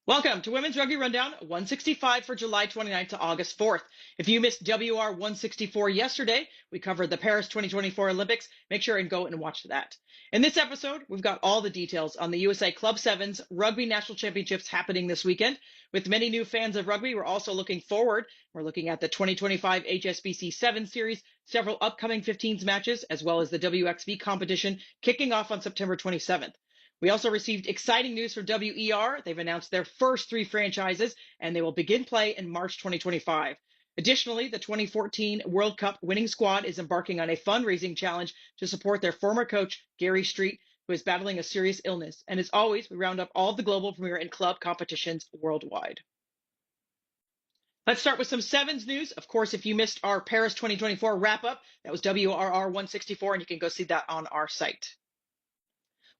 Welcome to Women's Rugby Rundown 165 for July 29th to August 4th. If you missed WR 164 yesterday, we covered the Paris 2024 Olympics. Make sure and go and watch that. In this episode, we've got all the details on the USA Club Sevens Rugby National Championships happening this weekend. With many new fans of rugby, we're also looking forward. We're looking at the 2025 HSBC 7 Series, several upcoming 15s matches, as well as the WXV competition kicking off on September 27th. We also received exciting news from WER. They've announced their first 3 franchises, and they will begin play in March 2025. Additionally, the 2014 World Cup winning squad is embarking on a fundraising challenge to support their former coach, Gary Street, who is battling a serious illness. And as always, we round up all of the global premier and club competitions worldwide. Let's start with some sevens news. Of course, if you missed our Paris 2024 wrap-up, that was WRR 164, and you can go see that on our site.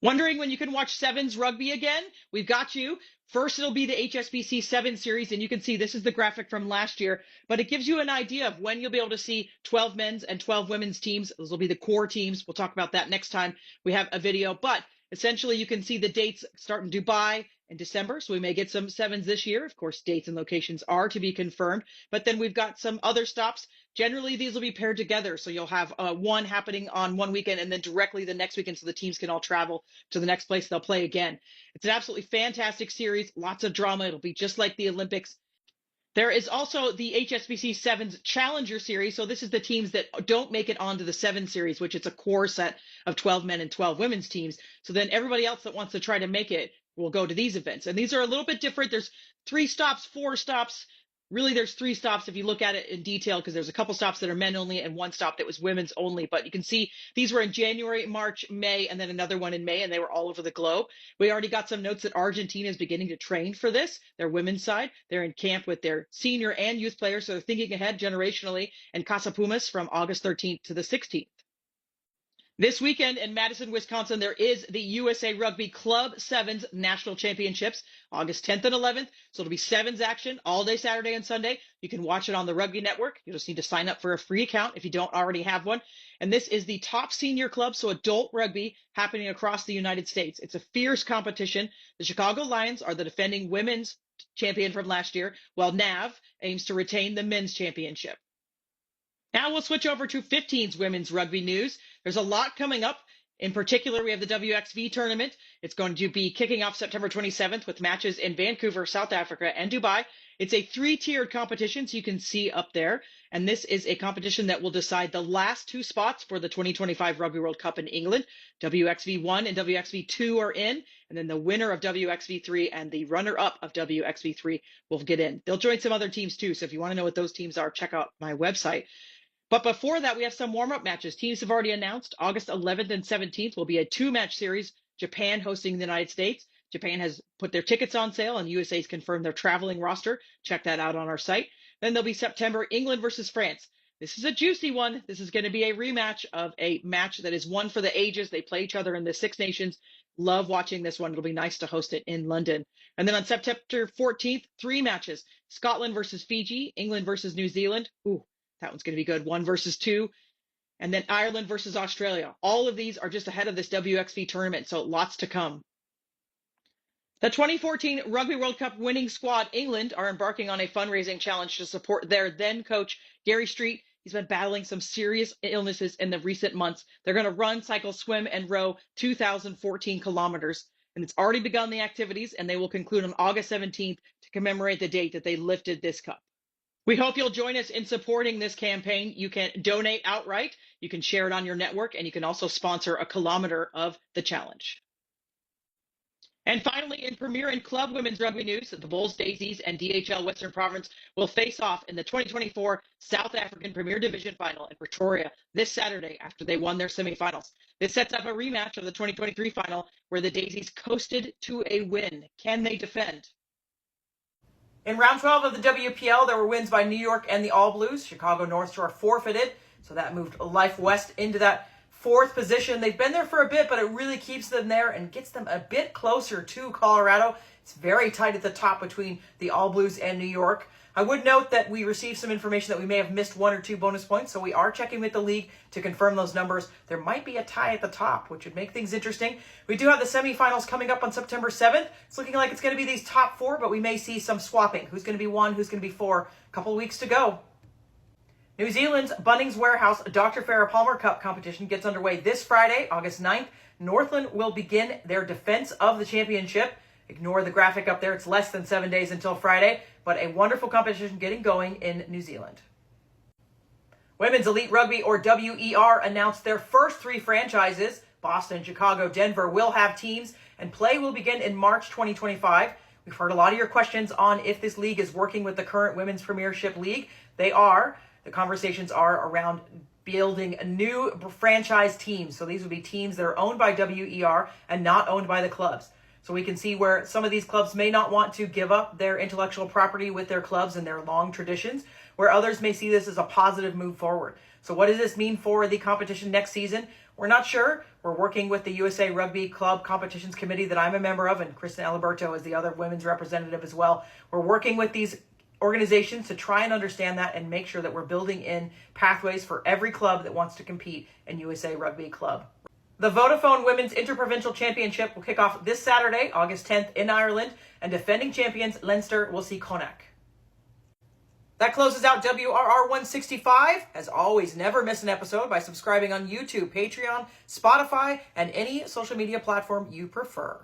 Wondering when you can watch sevens rugby again? We've got you. First, it'll be the HSBC 7 Series, and you can see this is the graphic from last year, but it gives you an idea of when you'll be able to see 12 men's and 12 women's teams. Those will be the core teams. We'll talk about that next time we have a video, but essentially you can see the dates start in Dubai in December, so we may get some sevens this year. Of course, dates and locations are to be confirmed, but then we've got some other stops. Generally, these will be paired together, so you'll have one happening on one weekend and then directly the next weekend, so the teams can all travel to the next place they'll play again. It's an absolutely fantastic series, lots of drama. It'll be just like the Olympics. There is also the HSBC Sevens Challenger Series. So this is the teams that don't make it onto the 7 Series, which it's a core set of 12 men and 12 women's teams. So then everybody else that wants to try to make it will go to these events. And these are a little bit different. There's 3 stops, 4 stops. Really, there's 3 stops if you look at it in detail, because there's a couple stops that are men only and 1 stop that was women's only. But you can see these were in January, March, May, and then another one in May, and they were all over the globe. We already got some notes that Argentina is beginning to train for this, their women's side. They're in camp with their senior and youth players, so they're thinking ahead generationally, and Casa Pumas from August 13th to the 16th. This weekend in Madison, Wisconsin, there is the USA Rugby Club Sevens National Championships, August 10th and 11th. So it'll be sevens action all day Saturday and Sunday. You can watch it on the Rugby Network. You just need to sign up for a free account if you don't already have one. And this is the top senior club, so adult rugby, happening across the United States. It's a fierce competition. The Chicago Lions are the defending women's champion from last year, while NAV aims to retain the men's championship. Now we'll switch over to 15's women's rugby news. There's a lot coming up. In particular, we have the WXV tournament. It's going to be kicking off September 27th with matches in Vancouver, South Africa, and Dubai. It's a 3-tiered competition, so you can see up there. And this is a competition that will decide the last 2 spots for the 2025 Rugby World Cup in England. WXV 1 and WXV 2 are in, and then the winner of WXV 3 and the runner-up of WXV 3 will get in. They'll join some other teams too, so if you want to know what those teams are, check out my website. But before that, we have some warm-up matches. Teams have already announced August 11th and 17th will be a 2-match series, Japan hosting the United States. Japan has put their tickets on sale, and USA's confirmed their traveling roster. Check that out on our site. Then there'll be September, England versus France. This is a juicy one. This is going to be a rematch of a match that is one for the ages. They play each other in the 6 Nations. Love watching this one. It'll be nice to host it in London. And then on September 14th, 3 matches. Scotland versus Fiji, England versus New Zealand. Ooh. That one's going to be good. 1 versus 2. And then Ireland versus Australia. All of these are just ahead of this WXV tournament, so lots to come. The 2014 Rugby World Cup winning squad, England, are embarking on a fundraising challenge to support their then coach, Gary Street. He's been battling some serious illnesses in the recent months. They're going to run, cycle, swim, and row 2,014 kilometers. And it's already begun the activities, and they will conclude on August 17th to commemorate the date that they lifted this cup. We hope you'll join us in supporting this campaign. You can donate outright, you can share it on your network, and you can also sponsor a kilometer of the challenge. And finally, in Premier and Club Women's Rugby news, the Bulls, Daisies, and DHL Western Province will face off in the 2024 South African Premier Division Final in Pretoria this Saturday after they won their semifinals. This sets up a rematch of the 2023 final where the Daisies coasted to a win. Can they defend? In round 12 of the WPL, there were wins by New York and the All Blues. Chicago North Shore forfeited, so that moved Life West into that 4th position. They've been there for a bit, but it really keeps them there and gets them a bit closer to Colorado. It's very tight at the top between the All Blues and New York. I would note that we received some information that we may have missed 1 or 2 bonus points, so we are checking with the league to confirm those numbers. There might be a tie at the top, which would make things interesting. We do have the semifinals coming up on September 7th. It's looking like it's going to be these top 4, but we may see some swapping. Who's going to be 1, who's going to be 4? A couple of weeks to go. New Zealand's Bunnings Warehouse Dr. Farah Palmer Cup competition gets underway this Friday, August 9th. Northland will begin their defense of the championship. Ignore the graphic up there. It's less than 7 days until Friday, but a wonderful competition getting going in New Zealand. Women's Elite Rugby, or WER, announced their first 3 franchises. Boston, Chicago, Denver will have teams, and play will begin in March 2025. We've heard a lot of your questions on if this league is working with the current Women's Premiership League. They are. The conversations are around building a new franchise teams. So these would be teams that are owned by WER and not owned by the clubs. So we can see where some of these clubs may not want to give up their intellectual property with their clubs and their long traditions, where others may see this as a positive move forward. So what does this mean for the competition next season? We're not sure. We're working with the USA Rugby Club Competitions Committee that I'm a member of, and Kristen Aliberto is the other women's representative as well. We're working with these organizations to try and understand that and make sure that we're building in pathways for every club that wants to compete in USA Rugby Club. The Vodafone Women's Interprovincial Championship will kick off this Saturday, August 10th in Ireland, and defending champions Leinster will see Connacht. That closes out WRR 165. As always, never miss an episode by subscribing on YouTube, Patreon, Spotify, and any social media platform you prefer.